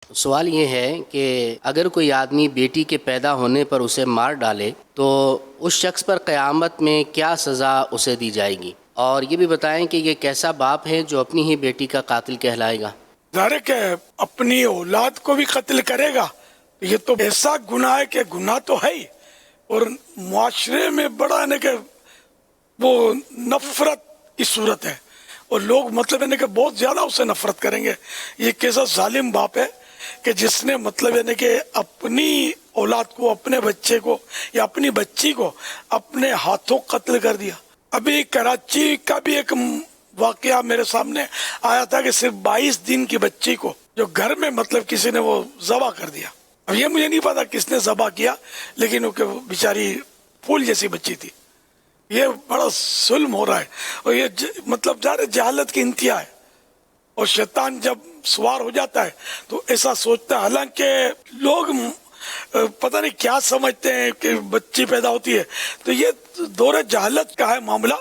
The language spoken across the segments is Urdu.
سوال یہ ہے کہ اگر کوئی آدمی بیٹی کے پیدا ہونے پر اسے مار ڈالے تو اس شخص پر قیامت میں کیا سزا اسے دی جائے گی، اور یہ بھی بتائیں کہ یہ کیسا باپ ہے جو اپنی ہی بیٹی کا قاتل کہلائے گا؟ ظاہر ہے کہ اپنی اولاد کو بھی قتل کرے گا، یہ تو ایسا گناہ ہے کہ گناہ تو ہے ہی، اور معاشرے میں بڑا ہے کہ وہ نفرت کی صورت ہے، اور لوگ مطلب ہے کہ بہت زیادہ اسے نفرت کریں گے۔ یہ کیسا ظالم باپ ہے کہ جس نے مطلب ہے کہ اپنی اولاد کو، اپنے بچے کو یا اپنی بچی کو اپنے ہاتھوں قتل کر دیا۔ ابھی کراچی کا بھی ایک واقعہ میرے سامنے آیا تھا کہ صرف 22 دن کی بچی کو جو گھر میں مطلب کسی نے وہ ذبح کر دیا۔ اب یہ مجھے نہیں پتا کس نے ذبح کیا، لیکن وہ بیچاری پھول جیسی بچی تھی۔ یہ بڑا ظلم ہو رہا ہے، اور یہ مطلب جہالت کی انتہا ہے، اور شیطان جب سوار ہو جاتا ہے تو ایسا سوچتا ہے، حالانکہ لوگ پتہ نہیں کیا سمجھتے ہیں کہ بچی پیدا ہوتی ہے تو یہ دور جہالت کا ہے معاملہ،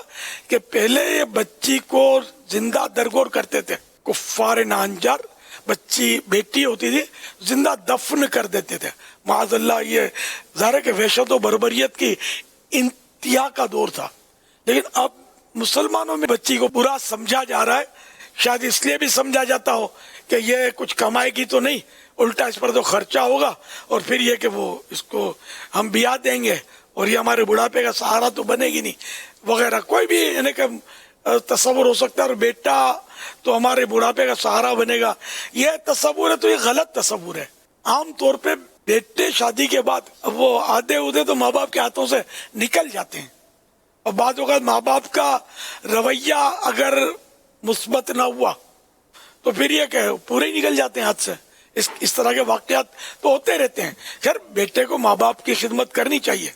کہ پہلے یہ بچی کو زندہ درگور کرتے تھے، کفار نانجار بچی بیٹی ہوتی تھی زندہ دفن کر دیتے تھے، معاذ اللہ۔ یہ ظاہر ہے کہ وحشت و بربریت کی انتہا کا دور تھا، لیکن اب مسلمانوں میں بچی کو برا سمجھا جا رہا ہے۔ شاید اس لیے بھی سمجھا جاتا ہو کہ یہ کچھ کمائے گی تو نہیں، الٹا اس پر تو خرچہ ہوگا، اور پھر یہ کہ وہ اس کو ہم بیاہ دیں گے اور یہ ہمارے بڑھاپے کا سہارا تو بنے گی نہیں وغیرہ، کوئی بھی یعنی کہ تصور ہو سکتا ہے، اور بیٹا تو ہمارے بڑھاپے کا سہارا بنے گا، یہ تصور ہے تو یہ غلط تصور ہے۔ عام طور پہ بیٹے شادی کے بعد وہ آدھے اودے تو ماں باپ کے ہاتھوں سے نکل جاتے ہیں، اور بعض اوقات ماں باپ کا رویہ اگر مثبت نہ ہوا تو پھر یہ کہ پورے ہی نکل جاتے ہیں ہاتھ سے۔ اس طرح کے واقعات تو ہوتے رہتے ہیں۔ خیر، بیٹے کو ماں باپ کی خدمت کرنی چاہیے،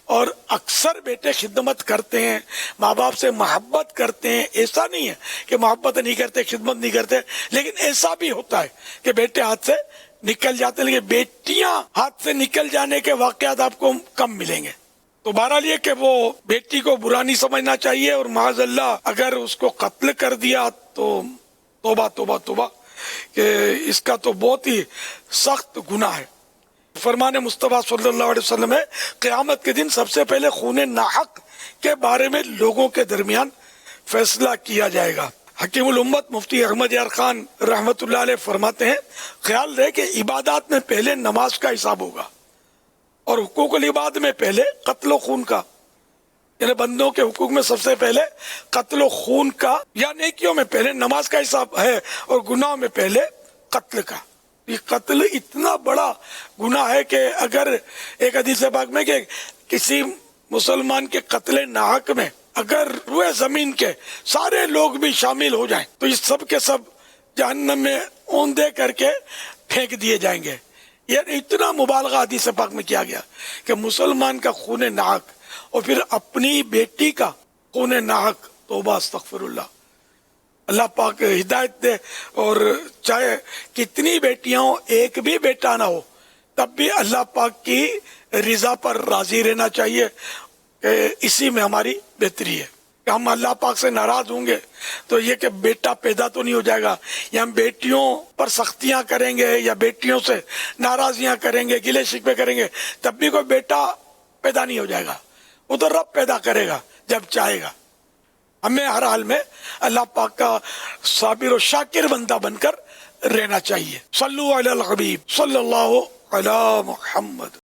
اور اکثر بیٹے خدمت کرتے ہیں، ماں باپ سے محبت کرتے ہیں، ایسا نہیں ہے کہ محبت نہیں کرتے، خدمت نہیں کرتے، لیکن ایسا بھی ہوتا ہے کہ بیٹے ہاتھ سے نکل جاتے ہیں، لیکن بیٹیاں ہاتھ سے نکل جانے کے واقعات آپ کو کم ملیں گے۔ تو بہرحال یہ کہ وہ بیٹی کو برا نہیں سمجھنا چاہیے، اور معاذ اللہ اگر اس کو قتل کر دیا تو توبہ توبہ توبہ، کہ اس کا تو بہت ہی سخت گناہ ہے۔ فرمان مصطفیٰ صلی اللہ علیہ وسلم ہے، قیامت کے دن سب سے پہلے خون ناحق کے بارے میں لوگوں کے درمیان فیصلہ کیا جائے گا۔ حکیم الامت مفتی احمد یار خان رحمت اللہ علیہ فرماتے ہیں، خیال رہے کہ عبادات میں پہلے نماز کا حساب ہوگا، اور حقوق العباد میں پہلے قتل و خون کا، یعنی بندوں کے حقوق میں سب سے پہلے قتل و خون کا، یا نیکیوں میں پہلے نماز کا حساب ہے، اور گناہ میں پہلے قتل کا۔ یہ قتل اتنا بڑا گناہ ہے کہ اگر ایک حدیث پاک میں کہ کسی مسلمان کے قتل ناحق میں اگر روئے زمین کے سارے لوگ بھی شامل ہو جائیں تو یہ سب کے سب جہنم میں اوندے کر کے پھینک دیے جائیں گے۔ یہ اتنا مبالغہ حدیث پاک میں کیا گیا کہ مسلمان کا خون ناحق، اور پھر اپنی بیٹی کا خون ناحق، توبہ استغفر اللہ۔ اللہ پاک ہدایت دے، اور چاہے کتنی بیٹیاں ہوں، ایک بھی بیٹا نہ ہو، تب بھی اللہ پاک کی رضا پر راضی رہنا چاہیے، کہ اسی میں ہماری بہتری ہے۔ کہ ہم اللہ پاک سے ناراض ہوں گے تو یہ کہ بیٹا پیدا تو نہیں ہو جائے گا، یا ہم بیٹیوں پر سختیاں کریں گے یا بیٹیوں سے ناراضیاں کریں گے، گلے شکوے کریں گے، تب بھی کوئی بیٹا پیدا نہیں ہو جائے گا۔ وہ تو رب پیدا کرے گا جب چاہے گا۔ ہمیں ہر حال میں اللہ پاک کا صابر و شاکر بندہ بن کر رہنا چاہیے۔ صلو علی الحبیب صلی اللہ علی محمد۔